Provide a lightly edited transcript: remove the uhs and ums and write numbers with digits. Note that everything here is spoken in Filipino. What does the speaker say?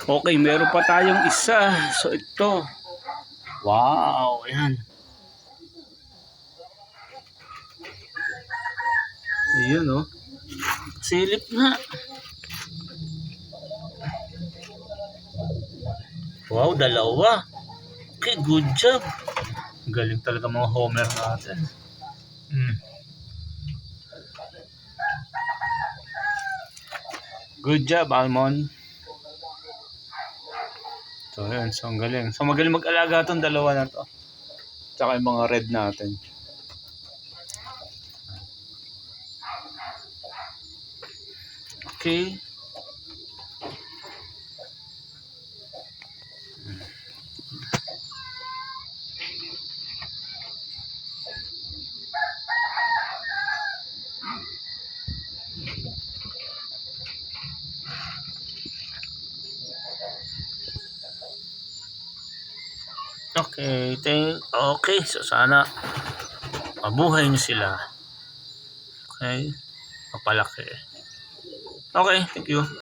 Okay, meron pa tayong isa. So ito. Wow, ayan. Ayun oh. Silip na. Wow, dalawa. Okay, good job. Galing talaga mga homer natin. Good job, Almond. So, yun. So, ang galing. So, magaling mag-alaga itong dalawa na to. Tsaka yung mga red natin. Okay. Okay, so sana mabuhay nyo sila. Okay, mapalaki. Okay, thank you.